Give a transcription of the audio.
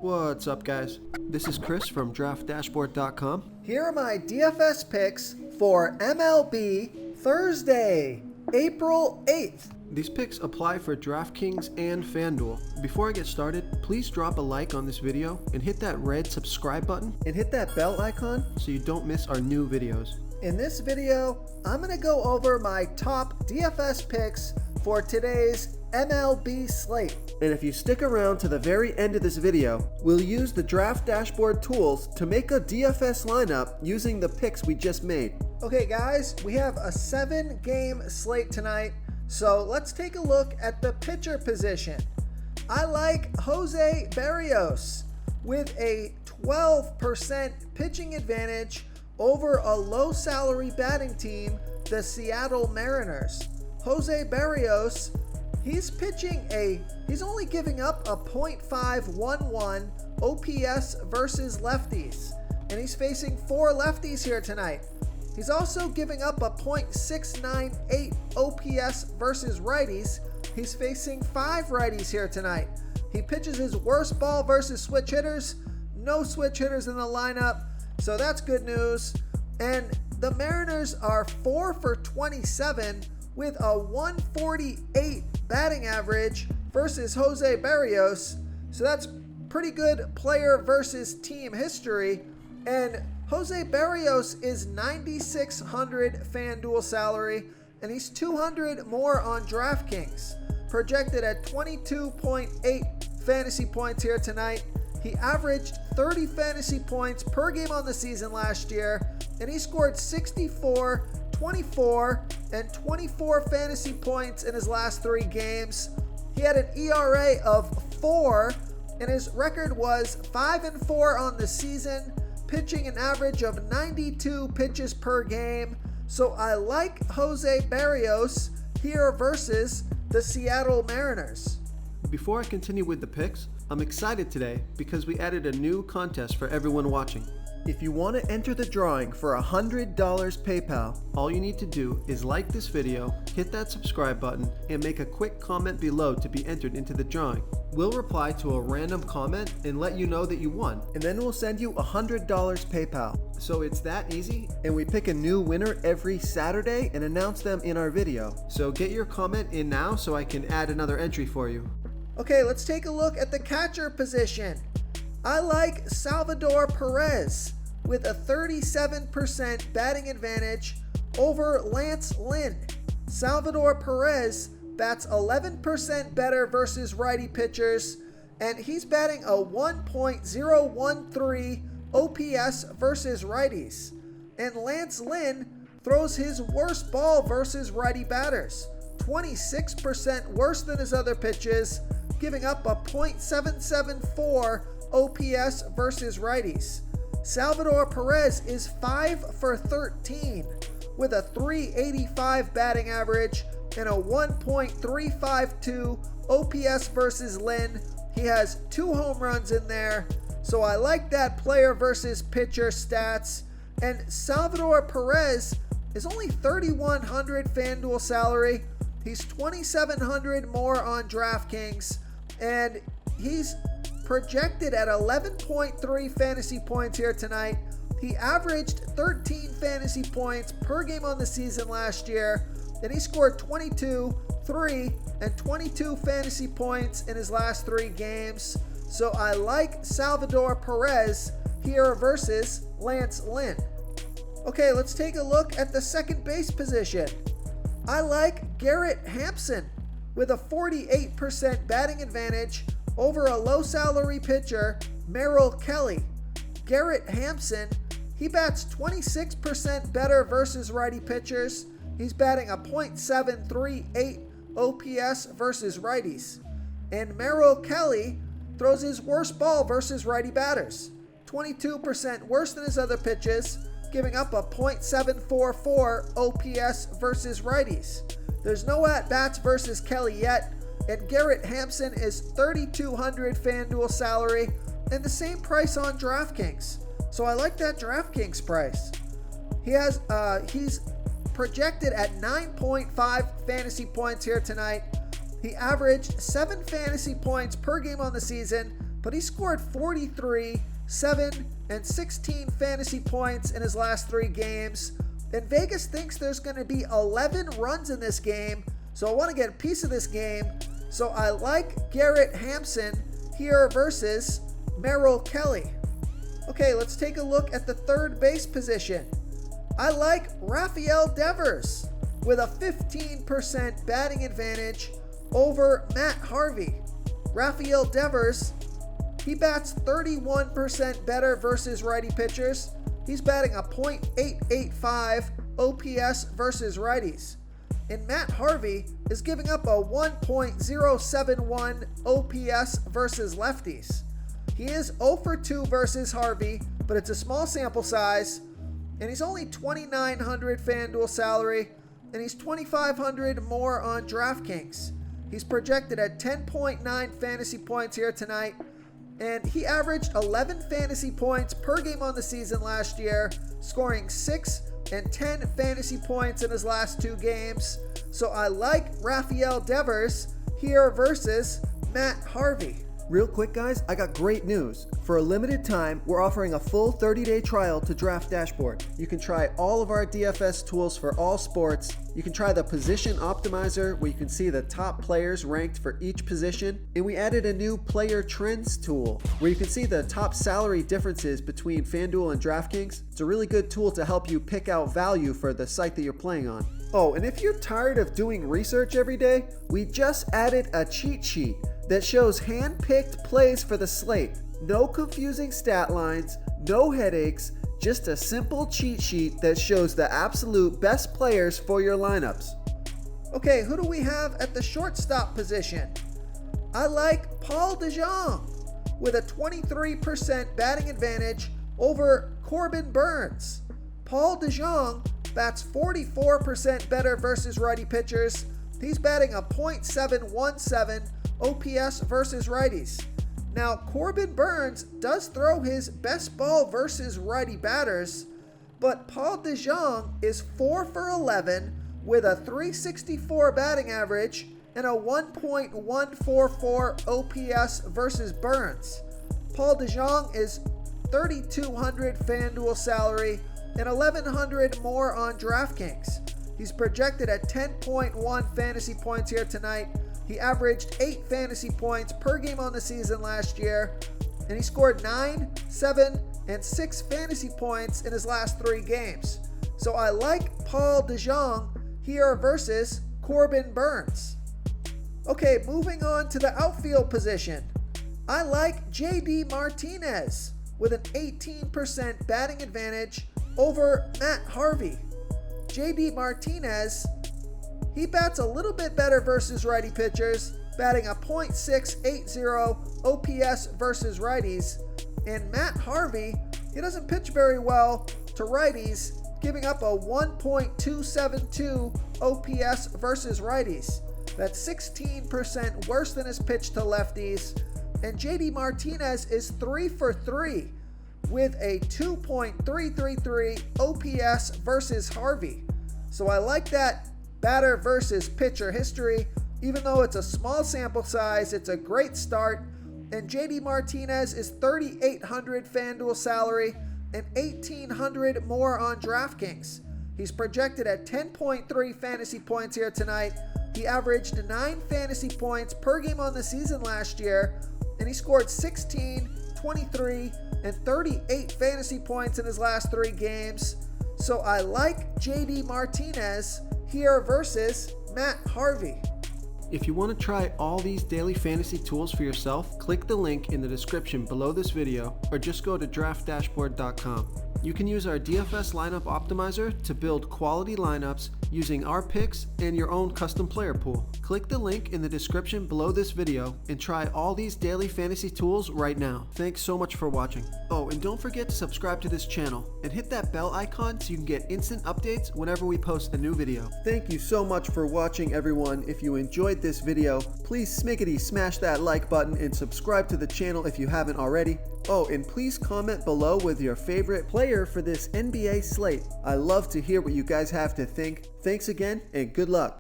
What's up, guys? This is Chris from DraftDashboard.com. Here are my DFS picks for MLB Thursday, April 8th. These picks apply for DraftKings and FanDuel. Before I get started, please drop a like on this video and hit that red subscribe button And hit that bell icon. so you don't miss our new videos. In this video, I'm going to go over my top DFS picks for today's MLB slate. And if you stick around to the very end of this video, we'll use the Draft Dashboard tools to make a DFS lineup using the picks we just made. Okay guys, we have a 7-game slate tonight, so let's take a look at the pitcher position. I like Jose Barrios with a 12% pitching advantage over a low salary batting team, the Seattle Mariners. Jose Barrios, he's only giving up a .511 OPS versus lefties, and he's facing 4 lefties here tonight. He's also giving up a .698 OPS versus righties. He's facing 5 righties here tonight. He pitches his worst ball versus switch hitters. No switch hitters in the lineup, so that's good news. And the Mariners are 4 for 27 with a 148 batting average versus Jose Barrios. So that's pretty good player versus team history. And Jose Barrios is 9,600 FanDuel salary, and he's 200 more on DraftKings. Projected at 22.8 fantasy points here tonight. He averaged 30 fantasy points per game on the season last year, and he scored 64, 24, and 24 fantasy points in his last 3 games. He had an ERA of 4, and his record was 5-4 on the season, pitching an average of 92 pitches per game. So I like Jose Barrios here versus the Seattle Mariners. Before I continue with the picks, I'm excited today because we added a new contest for everyone watching. If you want to enter the drawing for $100 PayPal, all you need to do is like this video, hit that subscribe button, and make a quick comment below to be entered into the drawing. We'll reply to a random comment and let you know that you won, and then we'll send you $100 PayPal. So it's that easy, and we pick a new winner every Saturday and announce them in our video. So get your comment in now so I can add another entry for you. Okay, let's take a look at the catcher position. I like Salvador Perez with a 37% batting advantage over Lance Lynn. Salvador Perez bats 11% better versus righty pitchers, and he's batting a 1.013 OPS versus righties. And Lance Lynn throws his worst ball versus righty batters, 26% worse than his other pitches, giving up a .774 OPS versus righties. Salvador Perez is 5 for 13 with a .385 batting average and a 1.352 OPS versus Lynn. He has 2 home runs in there, so I like that player versus pitcher stats. And Salvador Perez is only 3,100 FanDuel salary. He's 2,700 more on DraftKings, and he's projected at 11.3 fantasy points here tonight. He averaged 13 fantasy points per game on the season last year, and he scored 22, 3, and 22 fantasy points in his last 3 games. So I like Salvador Perez here versus Lance Lynn. Okay, let's take a look at the second base position. I like Garrett Hampson with a 48% batting advantage over a low salary pitcher, Merrill Kelly. Garrett Hampson, he bats 26% better versus righty pitchers. He's batting a .738 OPS versus righties. And Merrill Kelly throws his worst ball versus righty batters, 22% worse than his other pitches, giving up a .744 OPS versus righties. There's no at-bats versus Kelly yet, and Garrett Hampson is 3,200 FanDuel salary and the same price on DraftKings. So I like that DraftKings price. He's projected at 9.5 fantasy points here tonight. He averaged 7 fantasy points per game on the season, but he scored 43, 7, and 16 fantasy points in his last 3 games. And Vegas thinks there's going to be 11 runs in this game, so I want to get a piece of this game. So I like Garrett Hampson here versus Merrill Kelly. Okay, let's take a look at the third base position. I like Rafael Devers with a 15% batting advantage over Matt Harvey. Rafael Devers, he bats 31% better versus righty pitchers. He's batting a .885 OPS versus righties. And Matt Harvey is giving up a 1.071 OPS versus lefties. He is 0 for 2 versus Harvey, but it's a small sample size. And he's only $2,900 FanDuel salary, and he's $2,500 more on DraftKings. He's projected at 10.9 fantasy points here tonight, and he averaged 11 fantasy points per game on the season last year, scoring 6 and 10 fantasy points in his last 2 games. So I like Rafael Devers here versus Matt Harvey. Real quick, guys, I got great news. For a limited time, we're offering a full 30-day trial to Draft Dashboard. You can try all of our DFS tools for all sports. You can try the Position Optimizer, where you can see the top players ranked for each position. And we added a new Player Trends tool, where you can see the top salary differences between FanDuel and DraftKings. It's a really good tool to help you pick out value for the site that you're playing on. Oh, and if you're tired of doing research every day, we just added a cheat sheet that shows hand-picked plays for the slate. No confusing stat lines, no headaches, just a simple cheat sheet that shows the absolute best players for your lineups. Okay, who do we have at the shortstop position? I like Paul DeJong with a 23% batting advantage over Corbin Burns. Paul DeJong bats 44% better versus righty pitchers. He's batting a .717 OPS versus righties. Now, Corbin Burns does throw his best ball versus righty batters, but Paul DeJong is 4 for 11 with a .364 batting average and a 1.144 OPS versus Burns. Paul DeJong is $3,200 FanDuel salary and $1,100 more on DraftKings. He's projected at 10.1 fantasy points here tonight. He averaged 8 fantasy points per game on the season last year, and he scored 9, 7, and 6 fantasy points in his last 3 games. So I like Paul DeJong here versus Corbin Burns. Okay, moving on to the outfield position. I like JD Martinez with an 18% batting advantage over Matt Harvey. JD Martinez, he bats a little bit better versus righty pitchers, batting a .680 OPS versus righties. And Matt Harvey, he doesn't pitch very well to righties, giving up a 1.272 OPS versus righties. That's 16% worse than his pitch to lefties. And JD Martinez is 3 for 3 with a 2.333 OPS versus Harvey. So I like that batter versus pitcher history. Even though it's a small sample size, it's a great start. And JD Martinez is $3,800 FanDuel salary and $1,800 more on DraftKings. He's projected at 10.3 fantasy points here tonight. He averaged 9 fantasy points per game on the season last year, and he scored 16, 23, and 38 fantasy points in his last 3 games. So I like JD Martinez here versus Matt Harvey. If you want to try all these daily fantasy tools for yourself, click the link in the description below this video or just go to draftdashboard.com. You can use our DFS lineup optimizer to build quality lineups using our picks and your own custom player pool. Click the link in the description below this video and try all these daily fantasy tools right now. Thanks so much for watching. Oh, and don't forget to subscribe to this channel and hit that bell icon so you can get instant updates whenever we post a new video. Thank you so much for watching, everyone. If you enjoyed this video, please smiggity smash that like button and subscribe to the channel if you haven't already. Oh, and please comment below with your favorite player for this NBA slate. I love to hear what you guys have to think. Thanks again, and good luck.